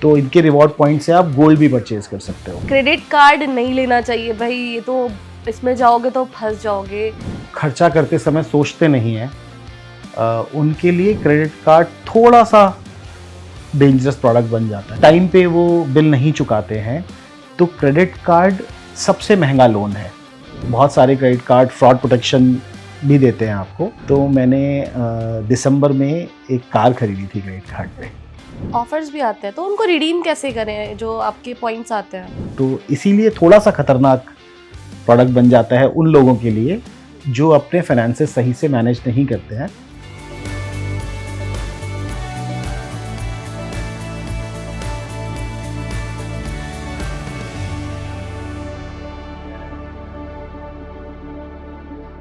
तो इनके reward point से आप गोल्ड भी परचेज कर सकते हो। क्रेडिट कार्ड नहीं लेना चाहिए भाई, ये तो इसमें जाओगे तो फंस जाओगे। खर्चा करते समय सोचते नहीं हैं, उनके लिए क्रेडिट कार्ड थोड़ा सा डेंजरस प्रोडक्ट बन जाता है। टाइम पे वो बिल नहीं चुकाते हैं तो क्रेडिट कार्ड सबसे महंगा लोन है। बहुत सारे क्रेडिट कार्ड फ्रॉड प्रोटेक्शन भी देते हैं आपको। तो मैंने दिसंबर में एक कार खरीदी थी क्रेडिट कार्ड पे। ऑफर्स भी आते हैं तो उनको रिडीम कैसे करें जो आपके पॉइंट्स आते हैं? तो इसीलिए थोड़ा सा खतरनाक प्रोडक्ट बन जाता है उन लोगों के लिए जो अपने फाइनेंसेस सही से मैनेज नहीं करते हैं।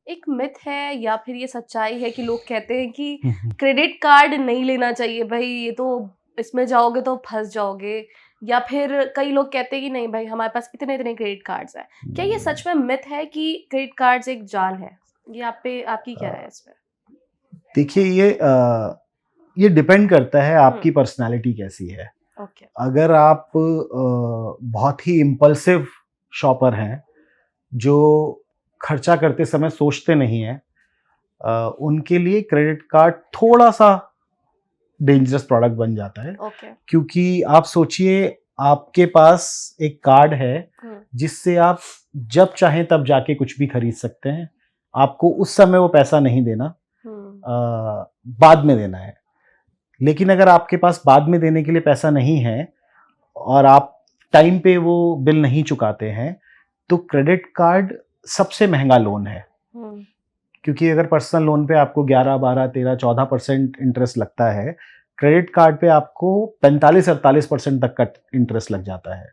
एक मिथ है या फिर ये सच्चाई है कि लोग कहते हैं कि क्रेडिट कार्ड नहीं लेना चाहिए भाई, ये तो इसमें जाओगे तो फंस जाओगे, या फिर कई लोग कहते हैं कि नहीं भाई हमारे पास इतने इतने क्रेडिट कार्ड्स हैं। क्या ये सच में मिथ है कि क्रेडिट कार्ड्स एक जाल है? ये आपकी क्या राय है इस पे? देखिए, ये डिपेंड करता है आपकी पर्सनालिटी कैसी है। ओके। अगर आप बहुत ही इम्पल्सिव शॉपर हैं जो खर्चा करते समय सोचते नहीं हैं, उनके लिए क्रेडिट कार्ड थोड़ा सा डेंजरस प्रोडक्ट बन जाता है। ओके। क्योंकि आप सोचिए, आपके पास एक कार्ड है जिससे आप जब चाहें तब जाके कुछ भी खरीद सकते हैं। आपको उस समय वो पैसा नहीं देना, बाद में देना है। लेकिन अगर आपके पास बाद में देने के लिए पैसा नहीं है और आप टाइम पे वो बिल नहीं चुकाते हैं तो क्रेडिट कार्ड सबसे महंगा लोन है। क्योंकि अगर पर्सनल लोन पे आपको 11, 12, 13, 14% इंटरेस्ट लगता है, क्रेडिट कार्ड पे आपको 45-48% तक का इंटरेस्ट लग जाता है।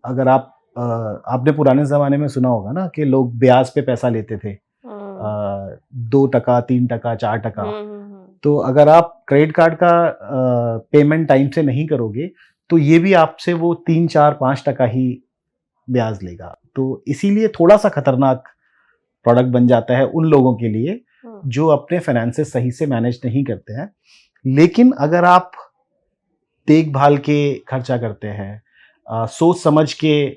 अगर आपने पुराने ज़माने में सुना होगा ना कि लोग ब्याज पे पैसा लेते थे, 2%, 3%, 4%। तो अगर आप क्रेडिट कार्ड का पेमेंट टाइम से नहीं करोगे तो ये भी आपसे वो 3, 4, 5% ही ब्याज लेगा। तो इसीलिए थोड़ा सा खतरनाक प्रोडक्ट बन जाता है उन लोगों के लिए जो अपने फाइनेंसेस सही से मैनेज नहीं करते हैं। लेकिन अगर आप देखभाल के खर्चा करते हैं, सोच समझ के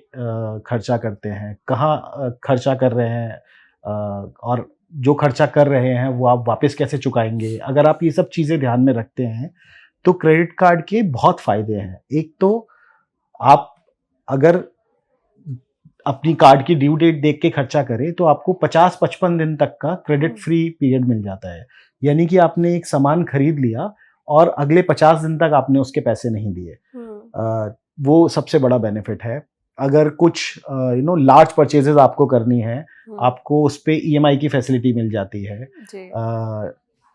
खर्चा करते हैं, कहाँ खर्चा कर रहे हैं, और जो खर्चा कर रहे हैं वो आप वापस कैसे चुकाएंगे, अगर आप ये सब चीज़ें ध्यान में रखते हैं तो क्रेडिट कार्ड के बहुत फ़ायदे हैं। एक तो आप अगर अपनी कार्ड की ड्यू डेट देख के खर्चा करें तो आपको 50-55 दिन तक का क्रेडिट फ्री पीरियड मिल जाता है। यानी कि आपने एक सामान खरीद लिया और अगले 50 दिन तक आपने उसके पैसे नहीं दिए। वो सबसे बड़ा बेनिफिट है। अगर कुछ लार्ज परचेजेस आपको करनी है, आपको उस पे ईएमआई की फैसिलिटी मिल जाती है।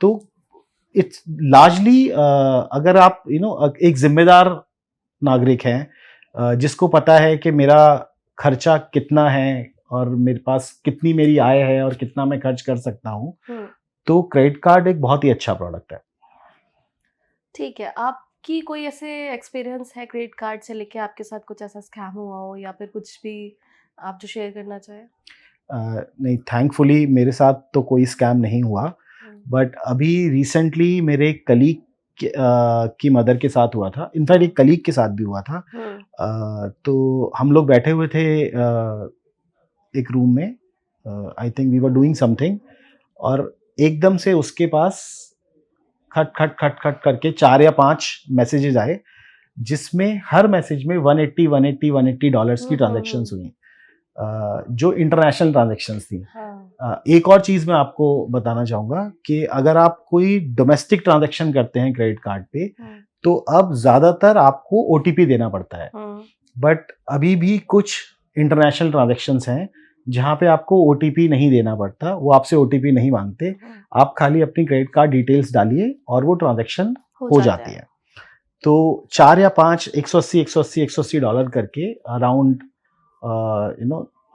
तो इट्स लार्जली, अगर आप एक जिम्मेदार नागरिक हैं जिसको पता है कि मेरा खर्चा कितना है और मेरे पास कितनी मेरी आय है और कितना मैं खर्च कर सकता हूँ, तो क्रेडिट कार्ड एक बहुत ही अच्छा प्रोडक्ट है। ठीक है, आपकी कोई ऐसे एक्सपीरियंस है क्रेडिट कार्ड से लेके आपके साथ कुछ ऐसा स्कैम हुआ हो या फिर कुछ भी आप जो शेयर करना चाहें? नहीं, थैंकफुली मेरे साथ तो कोई स्कैम नहीं हुआ, बट अभी रिसेंटली मेरे कलीग की मदर के साथ हुआ था। इनफैक्ट एक कलीग के साथ भी हुआ था। तो हम लोग बैठे हुए थे एक रूम में, I think we were doing something, और एकदम से उसके पास खट खट खट खट करके 4 या 5 मैसेजेस आए जिसमें हर मैसेज में $180 की ट्रांजैक्शंस हुई, जो इंटरनेशनल ट्रांजैक्शंस थी। एक और चीज़ मैं आपको बताना चाहूँगा कि अगर आप कोई डोमेस्टिक ट्रांजैक्शन करते हैं क्रेडिट कार्ड पे तो अब ज़्यादातर आपको ओटीपी देना पड़ता है, बट अभी भी कुछ इंटरनेशनल ट्रांजैक्शंस हैं जहाँ पे आपको ओटीपी नहीं देना पड़ता, वो आपसे ओटीपी नहीं मांगते। आप खाली अपनी क्रेडिट कार्ड डिटेल्स डालिए और वो ट्रांजैक्शन हो जाती है। तो 4 या 5 $180 करके अराउंड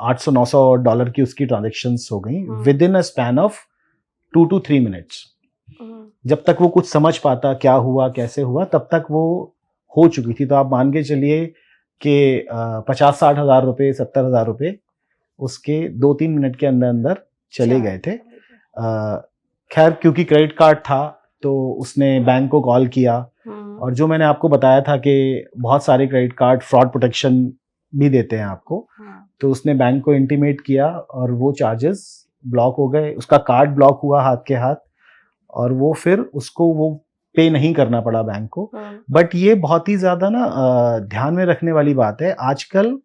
$800-900 की उसकी ट्रांजैक्शंस हो गई with in a span of 2 to 3 minutes. जब तक वो कुछ समझ पाता क्या हुआ कैसे हुआ तब तक वो हो चुकी थी। तो आप मान के चलिए कि 50-60 हज़ार रुपये, 70 हज़ार रुपये उसके 2-3 मिनट के अंदर अंदर चले गए थे। खैर, क्योंकि क्रेडिट कार्ड था तो उसने बैंक को कॉल किया, और जो मैंने आपको बताया था कि बहुत सारे क्रेडिट कार्ड फ्रॉड प्रोटेक्शन भी देते हैं आपको, तो उसने बैंक को इंटीमेट किया और वो चार्जेस ब्लॉक हो गए, उसका कार्ड ब्लॉक हुआ हाथ के हाथ, और वो फिर उसको वो पे नहीं करना पड़ा बैंक को। बट ये बहुत ही ज्यादा ना ध्यान में रखने वाली बात है। आजकल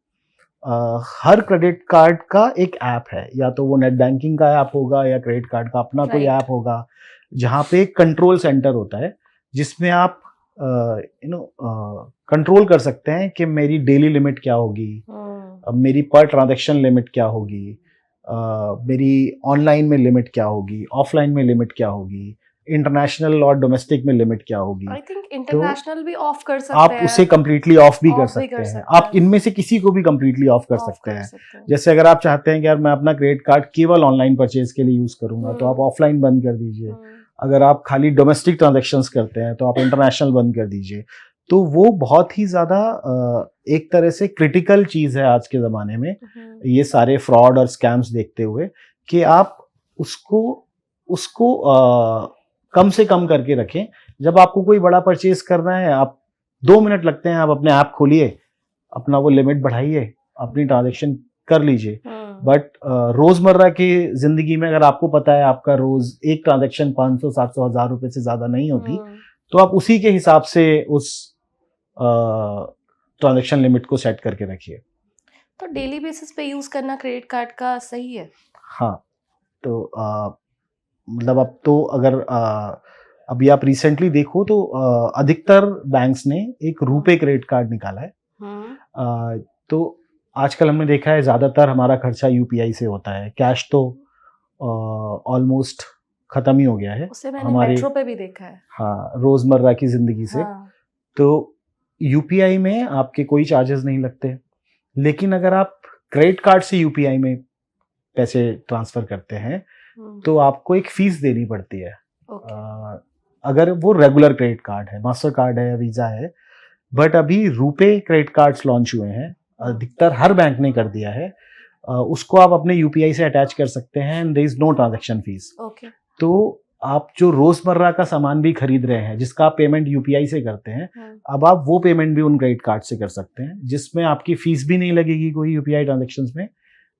हर क्रेडिट कार्ड का एक ऐप है, या तो वो नेट बैंकिंग का ऐप होगा या क्रेडिट कार्ड का अपना कोई ऐप होगा, जहाँ पे एक कंट्रोल सेंटर होता है जिसमें आप कंट्रोल कर सकते हैं कि मेरी डेली लिमिट क्या होगी, मेरी पर ट्रांजैक्शन लिमिट क्या होगी, मेरी ऑनलाइन में लिमिट क्या होगी, ऑफलाइन में लिमिट क्या होगी, इंटरनेशनल और डोमेस्टिक में लिमिट क्या होगी। आई थिंक इंटरनेशनल भी ऑफ कर सकते आप हैं, उसे कंप्लीटली ऑफ भी कर सकते हैं। आप इनमें से किसी को भी कंप्लीटली ऑफ कर सकते हैं। जैसे अगर आप चाहते हैं कि यार मैं अपना क्रेडिट कार्ड केवल ऑनलाइन परचेज के लिए यूज करूंगा, तो आप ऑफलाइन बंद कर दीजिए। अगर आप खाली डोमेस्टिक ट्रांजैक्शंस करते हैं तो आप इंटरनेशनल बंद कर दीजिए। तो वो बहुत ही ज्यादा एक तरह से क्रिटिकल चीज है आज के जमाने में, ये सारे फ्रॉड और स्कैम्स देखते हुए, कि आप उसको कम से कम करके रखें। जब आपको कोई बड़ा परचेज करना है, आप 2 मिनट लगते हैं, आप अपने ऐप खोलिए, अपना वो लिमिट बढ़ाइए, अपनी ट्रांजैक्शन कर लीजिए। बट रोजमर्रा की जिंदगी में अगर आपको पता है आपका रोज एक ट्रांजैक्शन 500, 700, 1000 रुपए से ज्यादा नहीं होती, तो आप उसी के हिसाब से उस ट्रांजैक्शन लिमिट को सेट करके रखिए। तो डेली बेसिस पे यूज करना क्रेडिट कार्ड का सही है? हाँ, तो मतलब अब तो अगर अभी आप रिसेंटली देखो तो अधिकतर बैंक्स ने एक रुपे क्रेडिट कार्ड निकाला है। तो आजकल हमने देखा है ज्यादातर हमारा खर्चा यूपीआई से होता है, कैश तो ऑलमोस्ट खत्म ही हो गया है। उसे मैंने मेट्रो पे भी देखा है। हाँ, रोजमर्रा की जिंदगी से। तो यूपीआई में आपके कोई चार्जेस नहीं लगते, लेकिन अगर आप क्रेडिट कार्ड से यूपीआई में पैसे ट्रांसफर करते हैं तो आपको एक फीस देनी पड़ती है। अगर वो रेगुलर क्रेडिट कार्ड है, मास्टर कार्ड है, वीजा है। बट अभी रुपे क्रेडिट कार्ड्स लॉन्च हुए हैं, अधिकतर हर बैंक ने कर दिया है। उसको आप अपने यूपीआई से अटैच कर सकते हैं and there is no transaction fees. तो आप जो रोजमर्रा का सामान भी खरीद रहे हैं, जिसका आप पेमेंट यूपीआई से करते हैं, अब आप वो पेमेंट भी उन क्रेडिट कार्ड से कर सकते हैं, जिसमें आपकी फीस भी नहीं लगेगी कोई यूपीआई ट्रांजैक्शंस में,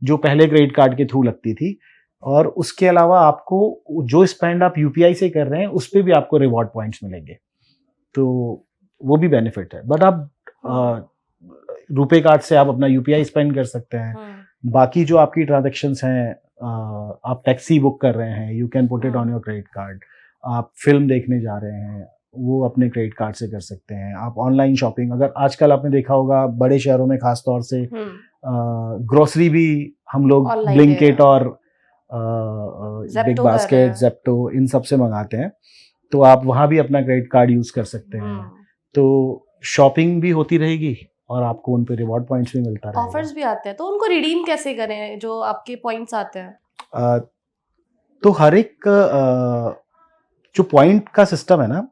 जो पहले क्रेडिट कार्ड के थ्रू लगती थी। और उसके अलावा आपको जो स्पेंड आप यूपीआई से कर रहे हैं उस पर भी आपको रिवॉर्ड पॉइंट्स मिलेंगे, तो वो भी बेनिफिट है। बट आप रुपे कार्ड से आप अपना यूपीआई स्पेंड कर सकते हैं। बाकी जो आपकी ट्रांजैक्शंस हैं, आप टैक्सी बुक कर रहे हैं, you can put it on your credit card. आप फिल्म देखने जा रहे हैं, वो अपने क्रेडिट कार्ड से कर सकते हैं। आप ऑनलाइन शॉपिंग, अगर आजकल आपने देखा होगा बड़े शहरों में खास तौर से ग्रोसरी भी हम लोग ब्लिंकिट और बिग बास्केट, ज़ेप्टो, इन सब से मंगाते हैं, तो आप वहाँ भी अपना क्रेडिट कार्ड यूज कर सकते हैं। तो शॉपिंग भी होती रहेगी और आपको उन पे रिवॉर्ड पॉइंट्स भी मिलता रहेगा। ऑफर्स भी आते हैं, तो उनको रिडीम कैसे करें जो आपके पॉइंट्स आते हैं? तो हर एक जो पॉइंट का सिस्टम है ना,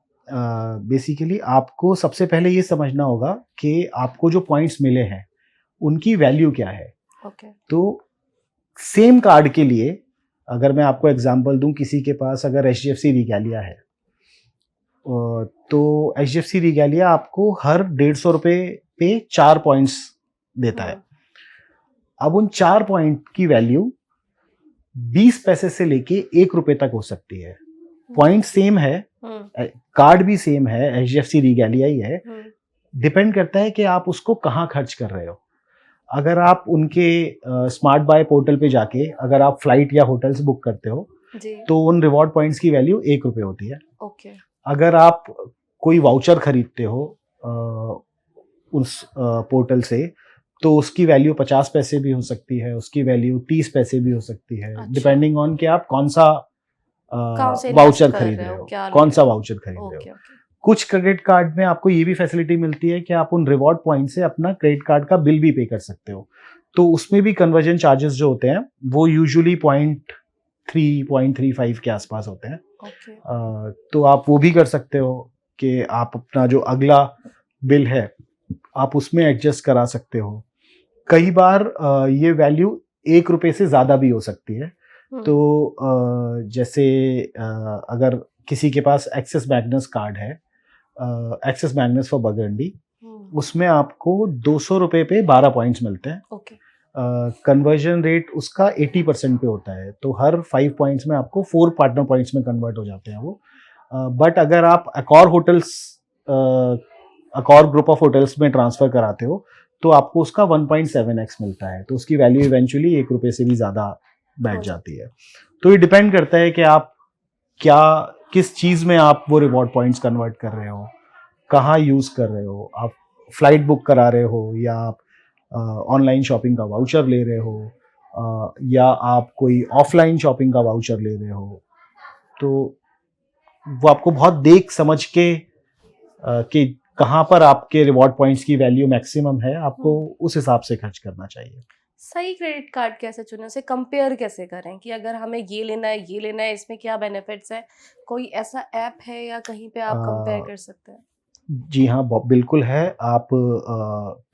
बेसिकली आपको सबसे पहले ये समझना होगा कि आपको जो पॉइंट्स मिले हैं उनकी वैल्यू क्या है। तो सेम कार्ड के लिए अगर मैं आपको एग्जांपल दूं, किसी के पास अगर एचडीएफसी रिगैलिया है, तो एचडीएफसी रिगैलिया आपको हर 150 रुपए पे 4 पॉइंट्स देता है। अब उन 4 पॉइंट की वैल्यू 20 पैसे से लेके 1 रुपए तक हो सकती है। पॉइंट सेम है, कार्ड भी सेम है, एचडीएफसी रिगैलिया ही है, डिपेंड करता है कि आप उसको कहाँ खर्च कर रहे हो। अगर आप उनके स्मार्ट बाय पोर्टल पे जाके अगर आप फ्लाइट या होटल्स बुक करते हो तो उन रिवॉर्ड पॉइंट्स की वैल्यू 1 रुपए होती है। अगर आप कोई वाउचर खरीदते हो उस पोर्टल से, तो उसकी वैल्यू 50 पैसे भी हो सकती है, उसकी वैल्यू 30 पैसे भी हो सकती है, डिपेंडिंग ऑन कि आप कौन सा वाउचर खरीद रहे हो, कौन सा वाउचर खरीद रहे हो। कुछ क्रेडिट कार्ड में आपको ये भी फैसिलिटी मिलती है कि आप उन रिवॉर्ड पॉइंट से अपना क्रेडिट कार्ड का बिल भी पे कर सकते हो, तो उसमें भी कन्वर्जन चार्जेस जो होते हैं वो यूजुअली 0.3-0.35 के आसपास होते हैं। तो आप वो भी कर सकते हो कि आप अपना जो अगला बिल है आप उसमें एडजस्ट करा सकते हो। कई बार ये वैल्यू 1 रुपए से ज्यादा भी हो सकती है। तो जैसे अगर किसी के पास एक्सिस मैग्नस कार्ड है, एक्सिस मैग्नस फॉर बर्गंडी, हम्म, उसमें आपको 200 रुपये पे 12 पॉइंट्स मिलते हैं। ओके, कन्वर्जन रेट उसका 80% पे होता है, तो हर 5 पॉइंट्स में आपको 4 पार्टनर पॉइंट्स में कन्वर्ट हो जाते हैं वो। बट अगर आप अकॉर ग्रुप ऑफ होटल्स में ट्रांसफ़र कराते हो तो आपको उसका 1.7x मिलता है, तो उसकी वैल्यू इवेंचुअली 1 रुपये से भी ज़्यादा बैठ हो जाती है। तो ये डिपेंड करता है कि आप क्या किस चीज़ में आप वो रिवॉर्ड पॉइंट्स कन्वर्ट कर रहे हो, कहाँ यूज़ कर रहे हो, आप फ्लाइट बुक करा रहे हो या आप ऑनलाइन शॉपिंग का वाउचर ले रहे हो, या आप कोई ऑफलाइन शॉपिंग का वाउचर ले रहे हो, तो वो आपको बहुत देख समझ के कि कहाँ पर आपके रिवॉर्ड पॉइंट्स की वैल्यू मैक्सिमम है, आपको उस हिसाब से खर्च करना चाहिए। सही क्रेडिट कार्ड कैसे चुने, उसे कंपेयर कैसे करें कि अगर हमें ये लेना है, ये लेना है, इसमें क्या बेनिफिट्स है? कोई ऐसा ऐप है या कहीं पे आप कंपेयर कर सकते हैं? जी हाँ, बिल्कुल है। आप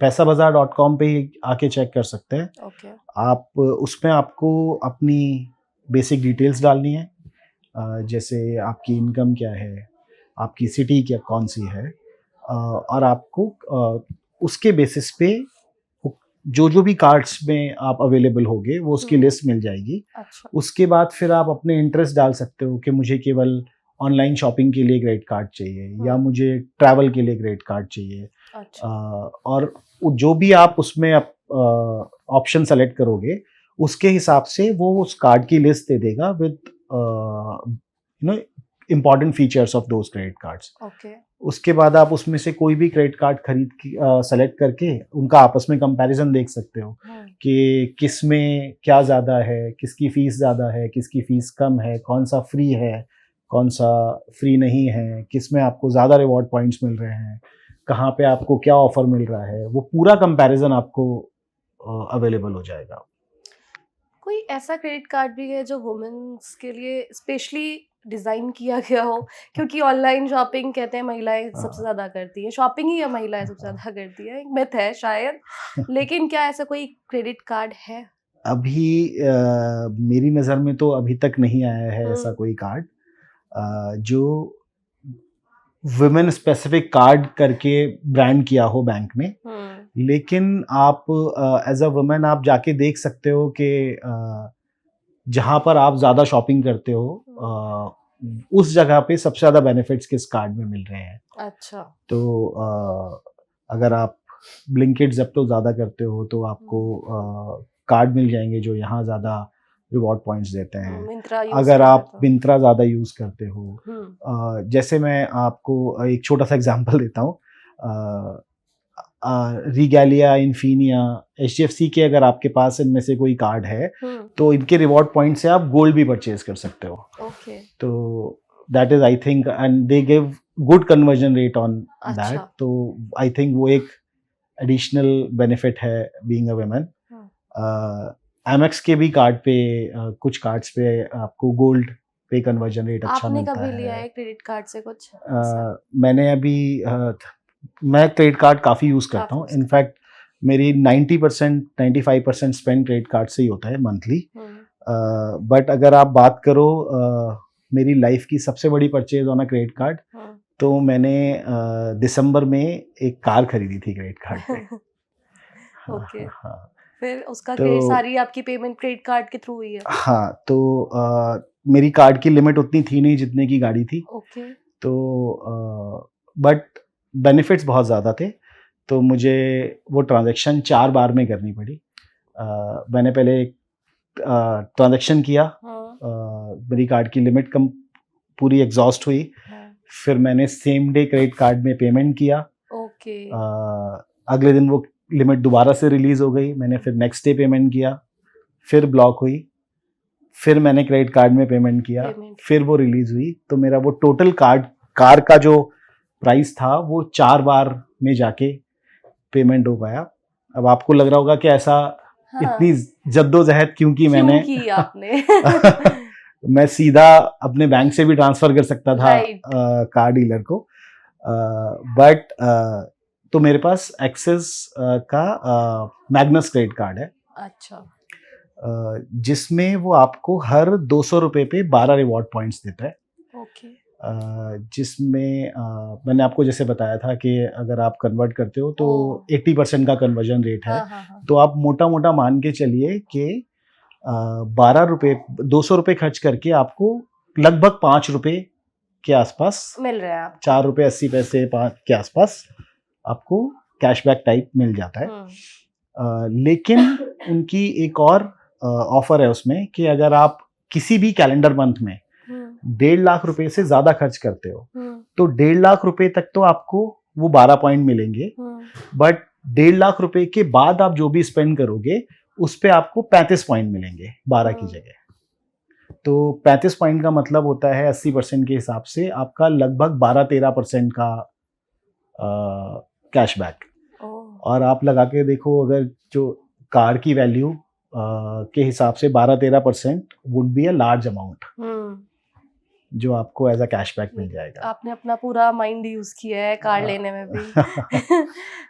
पैसाबाजार.com पे ही आके चेक कर सकते हैं। ओके, आप उसमें आपको अपनी बेसिक डिटेल्स डालनी है, जैसे आपकी इनकम क्या है, आपकी सिटी क्या कौन सी है, और आपको उसके बेसिस पे जो जो भी कार्ड्स में आप अवेलेबल होंगे वो उसकी लिस्ट मिल जाएगी। अच्छा, उसके बाद फिर आप अपने इंटरेस्ट डाल सकते हो कि मुझे केवल ऑनलाइन शॉपिंग के लिए क्रेडिट कार्ड चाहिए या मुझे ट्रैवल के लिए क्रेडिट कार्ड चाहिए। अच्छा, और जो भी आप उसमें ऑप्शन सेलेक्ट करोगे उसके हिसाब से वो उस कार्ड की लिस्ट दे देगा with you know important features of those credit cards. Okay, उसके बाद आप उसमें से कोई भी क्रेडिट कार्ड खरीद सेलेक्ट करके उनका आपस में कंपैरिजन देख सकते हो कि किस में क्या ज़्यादा है, किसकी फ़ीस ज़्यादा है, किसकी फ़ीस कम है, कौन सा फ्री है, कौन सा फ्री नहीं है, किस में आपको ज़्यादा रिवॉर्ड पॉइंट्स मिल रहे हैं, कहाँ पे आपको क्या ऑफ़र मिल रहा है, वो पूरा कंपैरिजन आपको अवेलेबल हो जाएगा। कोई ऐसा क्रेडिट कार्ड भी है जो वुमेन्स के लिए स्पेशली डिज़ाइन किया गया हो? क्योंकि ऑनलाइन शॉपिंग कहते हैं महिलाएं सबसे ज़्यादा करती हैं, शॉपिंग ही महिलाएं सबसे ज़्यादा करती हैं, एक मिथ है शायद, लेकिन क्या ऐसा कोई क्रेडिट कार्ड है? अभी मेरी नज़र में तो अभी तक नहीं आया है ऐसा हम्म, कोई कार्ड जो वुमेन स्पेसिफिक कार्ड करके ब्रांड किया हो बैंक ने। लेकिन आप एज अ वुमेन आप जाके देख सकते हो कि जहाँ पर आप ज़्यादा शॉपिंग करते हो उस जगह पे सबसे ज़्यादा बेनिफिट्स किस कार्ड में मिल रहे हैं। अच्छा, तो अगर आप ब्लिंकिट ज़ेप्टो ज़्यादा करते हो तो आपको कार्ड मिल जाएंगे जो यहाँ ज़्यादा रिवॉर्ड पॉइंट्स देते हैं। मिंत्रा यूज़ अगर किया आप था। मिंत्रा ज़्यादा यूज़ करते हो, जैसे मैं आपको एक छोटा सा एग्जांपल देता हूँ, रिगैलिया, इन्फीनिया, एचडीएफसी के अगर आपके पास इनमें से कोई कार्ड है तो इनके रिवॉर्ड पॉइंट से आप गोल्ड भी परचेज कर सकते हो। ओके, तो that is I think and they give good conversion rate on that, अच्छा, तो आई थिंक वो एक एडिशनल बेनिफिट है बीइंग अ वुमेन। एमएक्स के भी कार्ड पे कुछ कार्ड्स पे आपको गोल्ड पे कन्वर्जन रेट अच्छा आपने मिलता कभी लिया है। है क्रेडिट कार्ड से कुछ ऐसा? मैंने अभी मैं क्रेडिट कार्ड काफ़ी यूज़ करता काफ़ी हूँ। यूज़ इनफैक्ट मेरी 90% 95% स्पेंड क्रेडिट कार्ड से ही होता है मंथली। बट अगर आप बात करो मेरी लाइफ की सबसे बड़ी purchase on a credit card, तो मैंने दिसंबर में एक कार खरीदी थी क्रेडिट कार्ड पे। हाँ, ओके, हाँ, हाँ। फिर उसका तो सारी आपकी पेमेंट क्रेडिट कार्ड के थ्रू हुई है? हाँ, तो मेरी कार्ड की लिमिट उतनी थी नहीं जितने की गाड़ी थी। ओके, तो बट बेनिफिट्स बहुत ज़्यादा थे, तो मुझे वो ट्रांज़ैक्शन 4 बार में करनी पड़ी। मैंने पहले एक ट्रांज़ैक्शन किया, मेरी कार्ड की लिमिट कम पूरी एग्ज़ॉस्ट हुई, फिर मैंने सेम डे क्रेडिट कार्ड में पेमेंट किया। ओके, अगले दिन वो लिमिट दोबारा से रिलीज़ हो गई, मैंने फिर नेक्स्ट डे पेमेंट किया, फिर ब्लॉक हुई, फिर मैंने क्रेडिट कार्ड में पेमेंट किया, फिर वो रिलीज़ हुई, तो मेरा वो टोटल कार का जो प्राइस था वो 4 बार में जाके पेमेंट हो पाया। अब आपको लग रहा होगा कि ऐसा इतनी जद्दोजहद क्योंकि मैंने की आपने मैं सीधा अपने बैंक से भी ट्रांसफ़र कर सकता था कार डीलर को, बट तो मेरे पास एक्सिस का मैग्नस क्रेडिट कार्ड है। अच्छा, जिसमें वो आपको हर 200 रुपये पे 12 रिवॉर्ड पॉइंट्स देता है। ओके, जिसमें मैंने आपको जैसे बताया था कि अगर आप कन्वर्ट करते हो तो 80% का कन्वर्जन रेट है। हाँ। तो आप मोटा मोटा मान के चलिए कि 12 रुपये 200 रुपये खर्च करके आपको लगभग 5 रुपये के आसपास मिल रहा है आपको। 4 रुपये 80 पैसे 5 के आसपास आपको कैशबैक टाइप मिल जाता है। लेकिन उनकी एक और ऑफर है उसमें कि अगर आप किसी भी कैलेंडर मंथ में 1.5 लाख रुपए से ज्यादा खर्च करते हो तो 1.5 लाख रुपए तक तो आपको वो 12 पॉइंट मिलेंगे, बट 1.5 लाख रुपए के बाद आप जो भी स्पेंड करोगे उस पे आपको 35 पॉइंट मिलेंगे 12 की जगह। तो 35 पॉइंट का मतलब होता है 80% के हिसाब से आपका लगभग 12-13% का कैशबैक। और आप लगा के देखो, अगर जो कार की वैल्यू के हिसाब से 12-13% would be a large amount जो आपको एज अ कैशबैक मिल जाएगा। आपने अपना पूरा माइंड यूज किया है कार लेने में भी।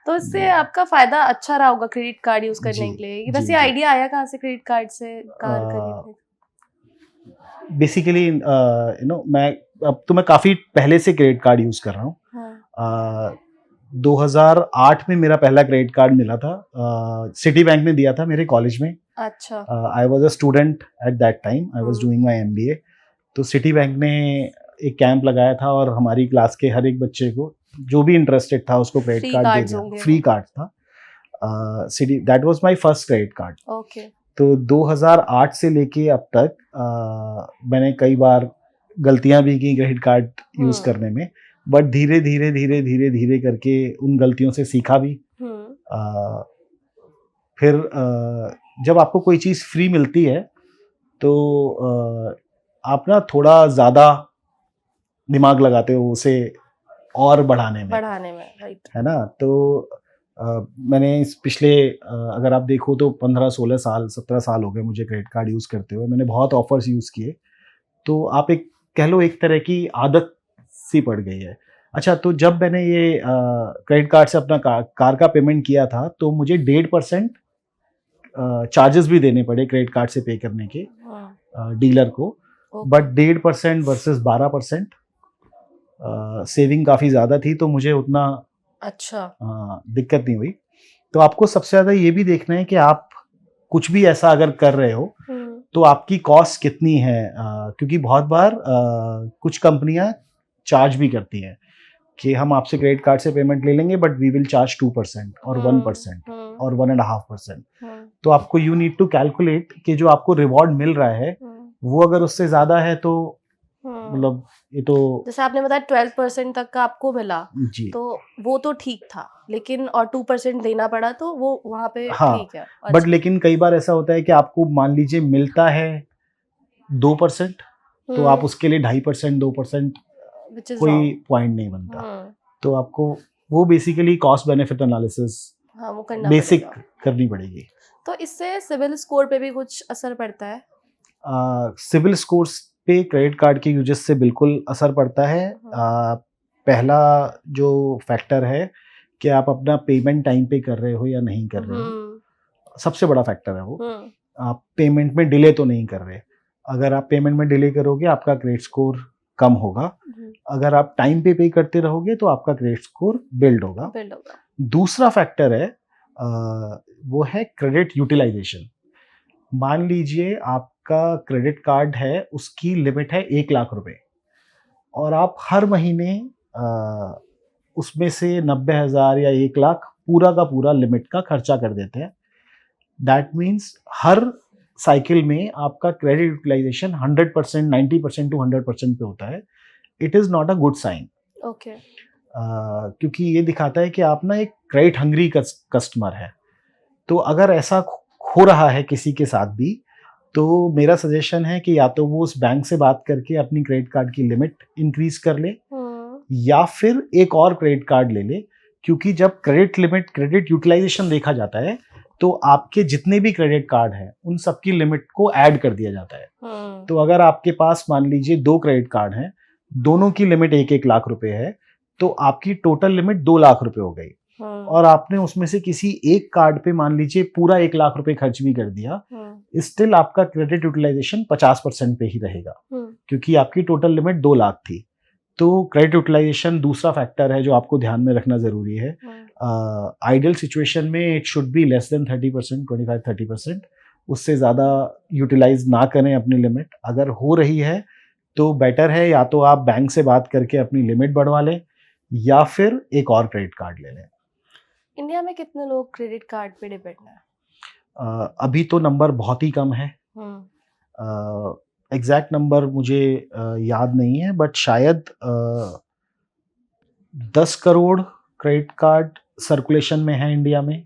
तो इससे आपका फायदा अच्छा रहा होगा क्रेडिट कार्ड यूज करने के लिए। वैसे आइडिया आया कहाँ से क्रेडिट कार्ड से कार खरीदने? बेसिकली मैं काफी पहले से क्रेडिट कार्ड यूज कर रहा हूँ। 2008 में मेरा पहला क्रेडिट कार्ड मिला था, सिटी बैंक ने दिया था मेरे कॉलेज में। अच्छा। I was a student at that time, I was doing my MBA. तो सिटी बैंक ने एक कैंप लगाया था और हमारी क्लास के हर एक बच्चे को जो भी इंटरेस्टेड था उसको क्रेडिट कार्ड दे दिया, फ्री कार्ड था। City, that was my first credit card. Okay. तो 2008 से लेके अब तक मैंने कई बार गलतियां भी की क्रेडिट कार्ड यूज करने में, बट धीरे धीरे करके उन गलतियों से सीखा भी। फिर जब आपको कोई चीज़ फ्री मिलती है तो आप ना थोड़ा ज़्यादा दिमाग लगाते हो उसे और बढ़ाने में, राइट, है ना। तो मैंने इस पिछले अगर आप देखो तो 15-16 साल 17 साल हो गए मुझे क्रेडिट कार्ड यूज़ करते हुए। मैंने बहुत ऑफर्स यूज़ किए, तो आप एक कह लो एक तरह की आदत सी पड़ गई है। अच्छा, तो जब मैंने ये क्रेडिट कार्ड से अपना कार का पेमेंट किया था तो मुझे 1.5% चार्जेस भी देने पड़े क्रेडिट कार्ड से पे करने के डीलर को, बट 1.5% वर्सेस 12% सेविंग काफ़ी ज़्यादा थी, तो मुझे उतना दिक्कत नहीं हुई। तो आपको सबसे ज़्यादा ये भी देखना है कि आप कुछ भी ऐसा अगर कर रहे हो तो आपकी कॉस्ट कितनी है, क्योंकि बहुत बार कुछ कंपनियां चार्ज भी करती हैं कि हम आपसे क्रेडिट कार्ड से पेमेंट ले लेंगे बट वी विल चार्ज 2% और 1% और 1.5%। तो आपको यू नीड टू कैलकुलेट कि जो आपको रिवॉर्ड मिल रहा है वो अगर उससे ज़्यादा है तो मतलब ये तो, जैसे आपने बताया 12% तक का आपको मिला जी, तो वो तो ठीक था, लेकिन और 2% देना पड़ा तो वो वहाँ पे ठीक है। बट लेकिन कई बार ऐसा होता है कि आपको मान लीजिए मिलता है 2%, तो आप उसके लिए 2.5% 2% कोई पॉइंट नहीं बनता। तो आपको वो basically cost benefit analysis basic करनी पड़ेगी। तो इससे सिविल स्कोर पे भी कुछ असर पड़ता है? सिविल स्कोर पे क्रेडिट कार्ड के यूजेस से बिल्कुल असर पड़ता है। पहला जो फैक्टर है कि आप अपना पेमेंट टाइम पे कर रहे हो या नहीं कर रहे हो, सबसे बड़ा फैक्टर है वो। आप पेमेंट में डिले तो नहीं कर रहे। अगर आप पेमेंट में डिले करोगे आपका क्रेडिट स्कोर कम होगा, अगर आप टाइम पे पे करते रहोगे तो आपका क्रेडिट स्कोर बिल्ड होगा। दूसरा फैक्टर है वो है क्रेडिट यूटिलाइजेशन। मान लीजिए आपका क्रेडिट कार्ड है, उसकी लिमिट है 1 लाख रुपए और आप हर महीने उसमें से 90,000 या 1 लाख पूरा का पूरा लिमिट का खर्चा कर देते हैं। दैट मीन्स हर साइकिल में आपका क्रेडिट यूटिलाइजेशन 100%, 90% टू 100% पे होता है। It is not a good sign. Okay. क्योंकि ये दिखाता है कि आप ना एक क्रेडिट हंग्री कस्टमर है। तो अगर ऐसा हो रहा है किसी के साथ भी, तो मेरा सजेशन है कि या तो वो उस बैंक से बात करके अपनी क्रेडिट कार्ड की लिमिट इंक्रीज कर ले या फिर एक और क्रेडिट कार्ड ले ले, क्योंकि जब क्रेडिट लिमिट क्रेडिट यूटिलाइजेशन देखा जाता है तो आपके जितने भी क्रेडिट कार्ड हैं उन सबकी लिमिट को ऐड कर दिया जाता है। तो अगर आपके पास मान लीजिए 2 क्रेडिट कार्ड हैं, दोनों की लिमिट 1-1 लाख रुपए है, तो आपकी टोटल लिमिट 2 लाख रुपए हो गई। और आपने उसमें से किसी एक कार्ड पे मान लीजिए पूरा 1 लाख रुपए खर्च भी कर दिया, स्टिल आपका क्रेडिट यूटिलाइजेशन 50% पे ही रहेगा, क्योंकि आपकी टोटल लिमिट 2 लाख थी। तो क्रेडिट यूटिलाइजेशन दूसरा फैक्टर है जो आपको ध्यान में रखना ज़रूरी है। आइडियल सिचुएशन में it should be less than 30%, 25-30%। उससे ज़्यादा यूटिलाइज ना करें अपनी लिमिट। अगर हो रही है तो बेटर है या तो आप बैंक से बात करके अपनी लिमिट बढ़वा लें या फिर एक और क्रेडिट कार्ड ले लें। इंडिया में कितने लोग क्रेडिट कार्ड पे डिपेंड हैं? अभी तो नंबर बहुत ही कम है। एग्जैक्ट नंबर मुझे याद नहीं है, बट शायद 10 करोड़ क्रेडिट कार्ड सर्कुलेशन में है इंडिया में,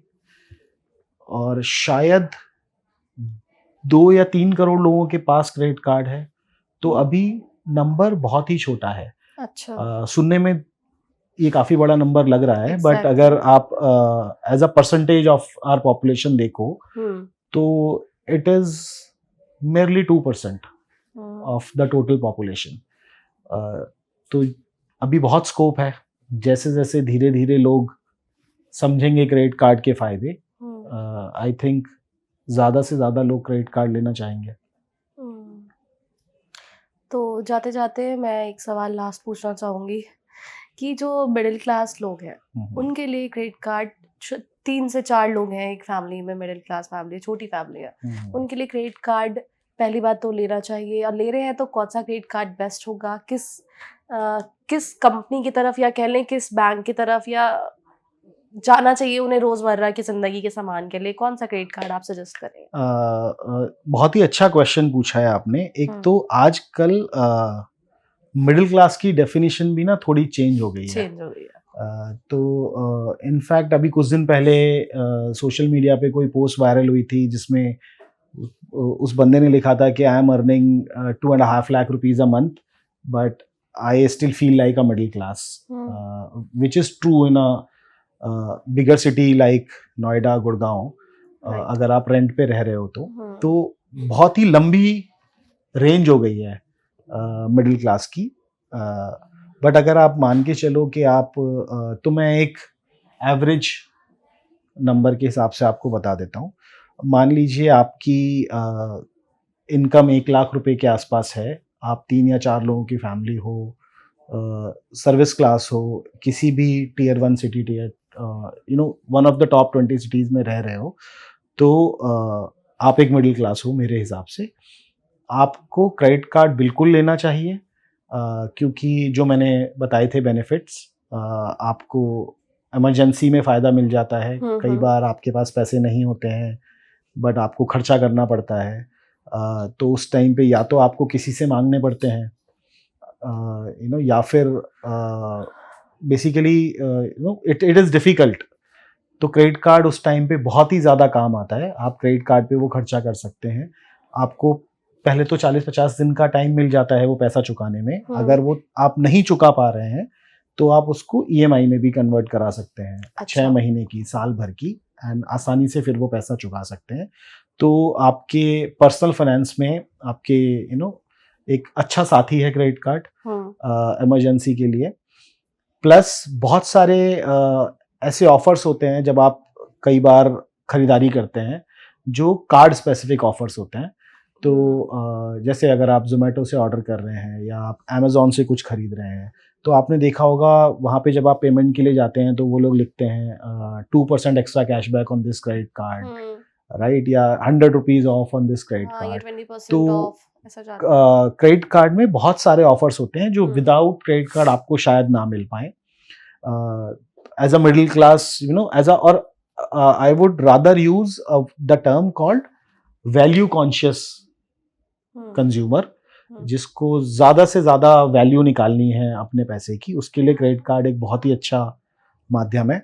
और शायद 2 या 3 करोड़ लोगों के पास क्रेडिट कार्ड है। तो अभी नंबर बहुत ही छोटा है। अच्छा। सुनने में ये काफ़ी बड़ा नंबर लग रहा है, बट Exactly. अगर आप as a percentage of our population देखो तो it is merely 2% of the total population. तो अभी बहुत स्कोप है। जैसे जैसे धीरे धीरे लोग समझेंगे क्रेडिट कार्ड के फायदे, आई थिंक ज़्यादा से ज़्यादा लोग क्रेडिट कार्ड लेना चाहेंगे। तो जाते जाते मैं एक सवाल लास्ट पूछना चाहूँगी कि जो मिडिल क्लास लोग हैं उनके लिए क्रेडिट कार्ड, 3 से 4 लोग हैं एक फैमिली में, मिडिल क्लास फैमिली, छोटी फैमिली है, उनके लिए क्रेडिट कार्ड पहली बात तो लेना चाहिए, और ले रहे हैं तो कौन सा क्रेडिट कार्ड बेस्ट होगा, किस कंपनी की तरफ या कह लें किस बैंक की तरफ या जाना चाहिए उन्हें रोजमर्रा की जिंदगी के सामान के लिए, कौन सा क्रेडिट कार्ड आप सजेस्ट करें? बहुत ही अच्छा क्वेश्चन पूछा है आपने। एक तो आजकल मिडिल क्लास की डेफिनेशन भी ना थोड़ी चेंज हो गई है। तो इनफैक्ट अभी कुछ दिन पहले सोशल मीडिया पे कोई पोस्ट वायरल हुई थी जिसमें उस बंदे ने लिखा था कि I am earning 2.5 lakh rupees a month but I still feel like a middle class, which is true in a bigger city like Noida, Gurgaon. अगर आप रेंट पे रह रहे हो तो बहुत ही लंबी रेंज हो गई है मिडिल क्लास की। बट अगर आप मान के चलो कि आप तो मैं एक एवरेज नंबर के हिसाब से आपको बता देता हूँ। मान लीजिए आपकी इनकम 1 लाख रुपए के आसपास है, आप 3 या 4 लोगों की फैमिली हो, सर्विस क्लास हो, किसी भी tier 1 city, tier one of the top 20 cities में रह रहे हो, तो आप एक मिडिल क्लास हो मेरे हिसाब से। आपको क्रेडिट कार्ड बिल्कुल लेना चाहिए, क्योंकि जो मैंने बताए थे बेनिफिट्स, आपको इमरजेंसी में फ़ायदा मिल जाता है। कई बार आपके पास पैसे नहीं होते हैं बट आपको खर्चा करना पड़ता है, तो उस टाइम पे या तो आपको किसी से मांगने पड़ते हैं या फिर बेसिकली इट इज़ डिफ़िकल्ट। तो क्रेडिट कार्ड उस टाइम पे बहुत ही ज़्यादा काम आता है। आप क्रेडिट कार्ड पे वो खर्चा कर सकते हैं। आपको पहले तो 40-50 दिन का टाइम मिल जाता है वो पैसा चुकाने में। अगर वो आप नहीं चुका पा रहे हैं तो आप उसको EMI में भी कन्वर्ट करा सकते हैं। अच्छा। 6 महीने की, साल भर की, एंड आसानी से फिर वो पैसा चुका सकते हैं। तो आपके पर्सनल फाइनेंस में आपके एक अच्छा साथी है क्रेडिट कार्ड इमरजेंसी के लिए। प्लस बहुत सारे ऐसे ऑफर्स होते हैं जब आप कई बार खरीदारी करते हैं जो कार्ड स्पेसिफिक ऑफर्स होते हैं। तो जैसे अगर आप जोमेटो से ऑर्डर कर रहे हैं या आप अमेज़ॉन से कुछ खरीद रहे हैं, तो आपने देखा होगा वहाँ पे जब आप पेमेंट के लिए जाते हैं तो वो लोग लिखते हैं 2% extra cashback on this credit card, right, या 100 rupees of on this credit card. तो क्रेडिट कार्ड में बहुत सारे ऑफर्स होते हैं जो विदाउट क्रेडिट कार्ड आपको शायद ना मिल पाए। As a middle class, as a, और I would rather use the term called value conscious consumer, जिसको ज़्यादा से ज़्यादा वैल्यू निकालनी है अपने पैसे की, उसके लिए क्रेडिट कार्ड एक बहुत ही अच्छा माध्यम है।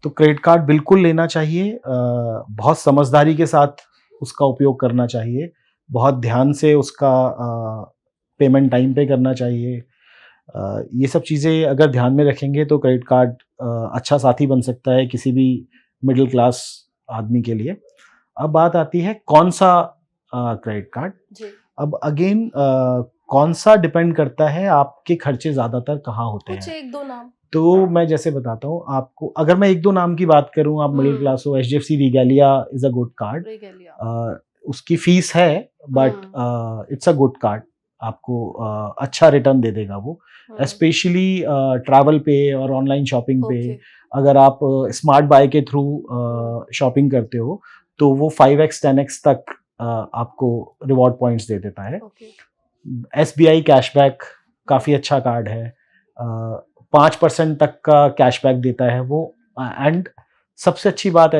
तो क्रेडिट कार्ड बिल्कुल लेना चाहिए, बहुत समझदारी के साथ उसका उपयोग करना चाहिए, बहुत ध्यान से उसका पेमेंट टाइम पे करना चाहिए। ये सब चीज़ें अगर ध्यान में रखेंगे तो क्रेडिट कार्ड अच्छा साथी बन सकता है किसी भी मिडिल क्लास आदमी के लिए। अब बात आती है कौन सा क्रेडिट कार्ड। अब अगेन कौन सा डिपेंड करता है आपके खर्चे ज़्यादातर कहाँ होते हैं। कुछ 1-2 नाम तो मैं जैसे बताता हूँ आपको, अगर मैं 1-2 नाम की बात करूँ, आप मिडिल क्लास हो, HDFC रिगेलिया is a good card. उसकी फीस है but it's a good card. आपको अच्छा रिटर्न दे देगा वो, स्पेशली ट्रैवल पे और ऑनलाइन शॉपिंग पे। ओके। अगर आप स्मार्ट बाय के थ्रू शॉपिंग करते हो तो वो 5x 10x तक आपको रिवॉर्ड पॉइंट्स दे देता है। ओके। SBI कैशबैक काफ़ी अच्छा कार्ड है, 5% तक का कैशबैक देता है वो। एंड सबसे अच्छी बात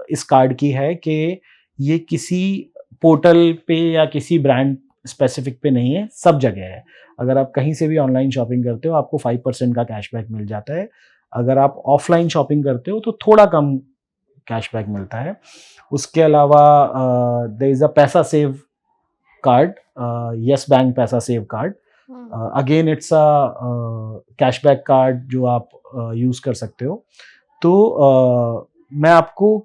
इस कार्ड की है कि ये किसी पोर्टल पे या किसी ब्रांड स्पेसिफिक पे नहीं है, सब जगह है। अगर आप कहीं से भी ऑनलाइन शॉपिंग करते हो आपको 5% का कैशबैक मिल जाता है। अगर आप ऑफलाइन शॉपिंग करते हो तो थोड़ा कम कैशबैक मिलता है। उसके अलावा देयर इज़ अ पैसा सेव कार्ड, यस बैंक पैसा save card. Again it's a cashback card जो आप यूज़ कर सकते हो। तो मैं आपको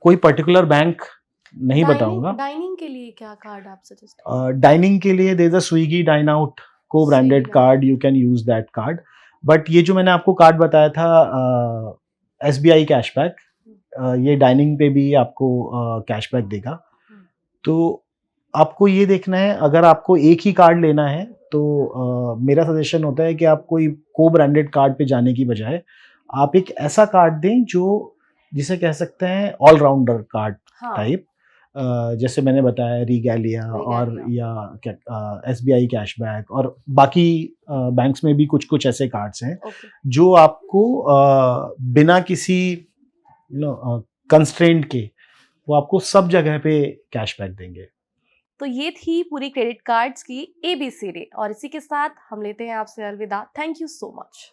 कोई पर्टिकुलर बैंक नहीं बताऊंगा। डाइनिंग के लिए क्या कार्ड आप सजेस्ट डाइनिंग के लिए there is a Swiggy dine out co-branded Swiggy card, you can use that card. But ये जो मैंने आपको कार्ड बताया था SBI कैशबैक, ये डाइनिंग पे भी आपको कैशबैक देगा। तो आपको ये देखना है, अगर आपको एक ही कार्ड लेना है तो मेरा सजेशन होता है कि आप कोई को ब्रांडेड कार्ड पे जाने की बजाय आप एक ऐसा कार्ड दें जो जिसे कह सकते हैं ऑलराउंडर कार्ड टाइप, जैसे मैंने बताया रिगैलिया और या SBI कैशबैक, और बाकी बैंक्स में भी कुछ कुछ ऐसे कार्ड्स हैं जो आपको बिना किसी कंस्ट्रेंट के वो आपको सब जगह पे कैशबैक देंगे। तो ये थी पूरी क्रेडिट कार्ड्स की ABCD, और इसी के साथ हम लेते हैं आपसे अलविदा। Thank you so much.